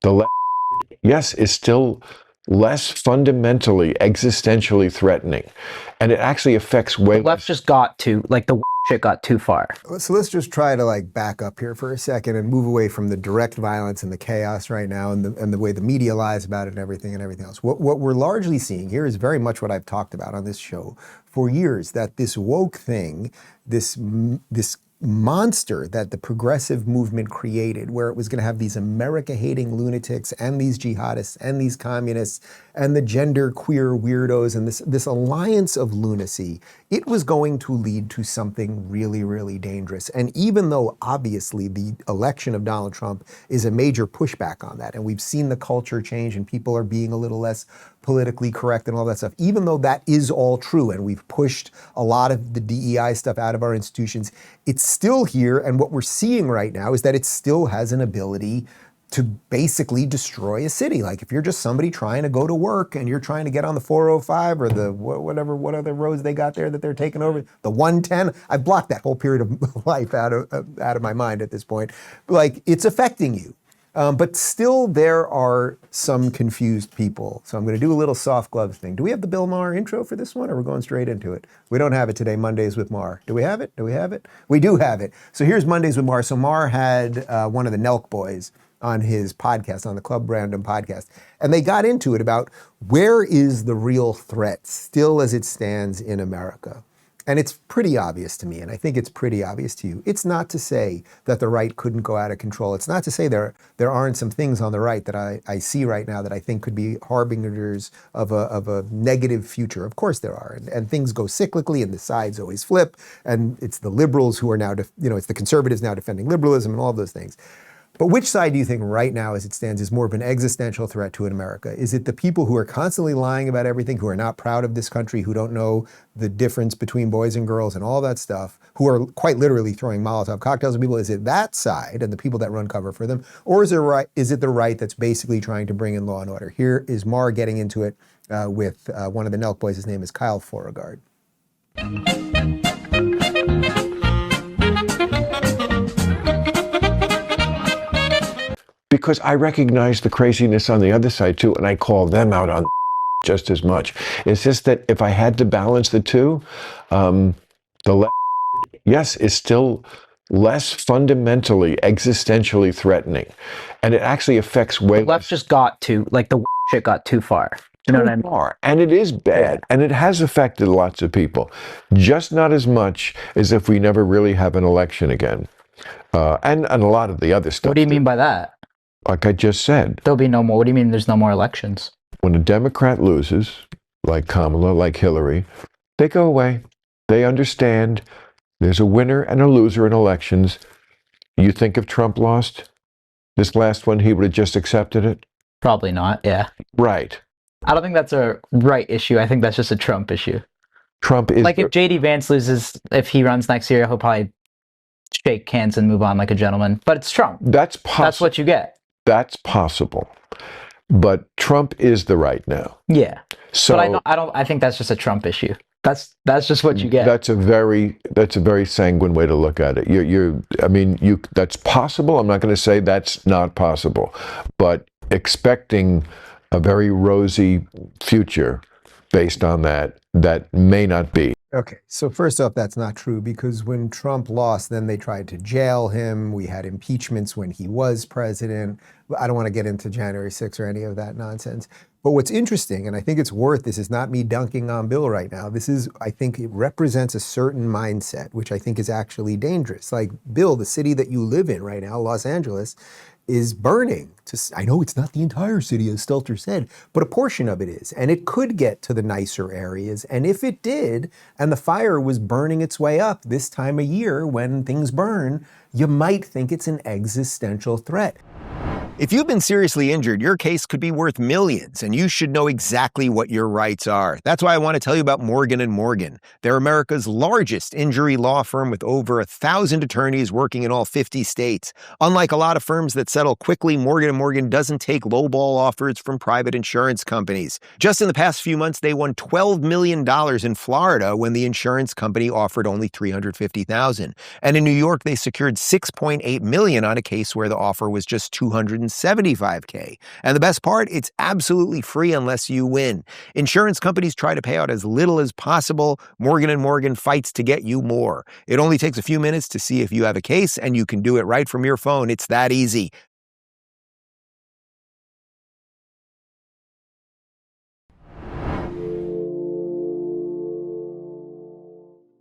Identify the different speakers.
Speaker 1: The left, yes, is still less fundamentally, existentially threatening. And it actually affects way
Speaker 2: less. The left just got too, the shit got too far.
Speaker 3: So let's just try to back up here for a second and move away from the direct violence and the chaos right now and the way the media lies about it and everything else. What we're largely seeing here is very much what I've talked about on this show for years, that this woke thing, this monster that the progressive movement created, where it was going to have these America-hating lunatics and these jihadists and these communists and the gender queer weirdos and this alliance of lunacy, it was going to lead to something really, really dangerous. And even though obviously the election of Donald Trump is a major pushback on that, and we've seen the culture change and people are being a little less politically correct and all that stuff, even though that is all true and we've pushed a lot of the DEI stuff out of our institutions, it's still here. And what we're seeing right now is that it still has an ability to basically destroy a city. Like if you're just somebody trying to go to work and you're trying to get on the 405 or the what other roads they got there that they're taking over, the 110, I've blocked that whole period of life out of my mind at this point. It's affecting you. But still, there are some confused people. So I'm going to do a little soft gloves thing. Do we have the Bill Maher intro for this one, or we're going straight into it? We don't have it today, Mondays with Maher. Do we have it? We do have it. So here's Mondays with Maher. So Maher had one of the NELK Boys on his podcast, on the Club Random podcast. And they got into it about where is the real threat still as it stands in America. And it's pretty obvious to me, and I think it's pretty obvious to you. It's not to say that the right couldn't go out of control. It's not to say there aren't some things on the right that I see right now that I think could be harbingers of a negative future. Of course there are, and things go cyclically, and the sides always flip, and it's the liberals who are now, it's the conservatives now defending liberalism and all of those things. But which side do you think right now, as it stands, is more of an existential threat to America? Is it the people who are constantly lying about everything, who are not proud of this country, who don't know the difference between boys and girls and all that stuff, who are quite literally throwing Molotov cocktails at people? Is it that side and the people that run cover for them? Or is it the right that's basically trying to bring in law and order? Here is Maher getting into it with one of the NELK boys. His name is Kyle Forgeard.
Speaker 1: Because I recognize the craziness on the other side too, and I call them out on just as much. It's just that if I had to balance the two, the left, yes, is still less fundamentally, existentially threatening. And it actually affects way
Speaker 2: less. The left just got too, the shit got too far. You know what I mean?
Speaker 1: And it is bad, and it has affected lots of people. Just not as much as if we never really have an election again. And a lot of the other stuff.
Speaker 2: What do you mean by that?
Speaker 1: Like I just said.
Speaker 2: There'll be no more. What do you mean there's no more elections?
Speaker 1: When a Democrat loses, like Kamala, like Hillary, they go away. They understand there's a winner and a loser in elections. You think if Trump lost this last one, he would have just accepted it?
Speaker 2: Probably not, yeah.
Speaker 1: Right.
Speaker 2: I don't think that's a right issue. I think that's just a Trump issue.
Speaker 1: Trump is...
Speaker 2: if J.D. Vance loses, if he runs next year, he'll probably shake hands and move on like a gentleman. But it's Trump.
Speaker 1: That's possible.
Speaker 2: That's what you get.
Speaker 1: That's possible. But Trump is the right now.
Speaker 2: Yeah.
Speaker 1: So
Speaker 2: but I think that's just a Trump issue. That's just what you get.
Speaker 1: That's a very sanguine way to look at it. That's possible. I'm not going to say that's not possible, but expecting a very rosy future based on that may not be.
Speaker 3: Okay, so first off, that's not true, because when Trump lost, then they tried to jail him. We had impeachments when he was president. I don't want to get into January 6th or any of that nonsense. But what's interesting, and I think it's this is not me dunking on Bill right now. I think it represents a certain mindset, which I think is actually dangerous. Like, Bill, the city that you live in right now, Los Angeles, is burning. I know it's not the entire city, as Stelter said, but a portion of it is. And it could get to the nicer areas. And if it did, and the fire was burning its way up this time of year when things burn, you might think it's an existential threat. If you've been seriously injured, your case could be worth millions, and you should know exactly what your rights are. That's why I want to tell you about Morgan & Morgan. They're America's largest injury law firm with over 1,000 attorneys working in all 50 states. Unlike a lot of firms that settle quickly, Morgan & Morgan doesn't take lowball offers from private insurance companies. Just in the past few months, they won $12 million in Florida when the insurance company offered only $350,000. And in New York, they secured $6.8 million on a case where the offer was just $260,000.
Speaker 4: $175K. And the best part, it's absolutely free unless you win. Insurance companies try to pay out as little as possible. Morgan & Morgan fights to get you more. It only takes a few minutes to see if you have a case, and you can do it right from your phone. It's that easy.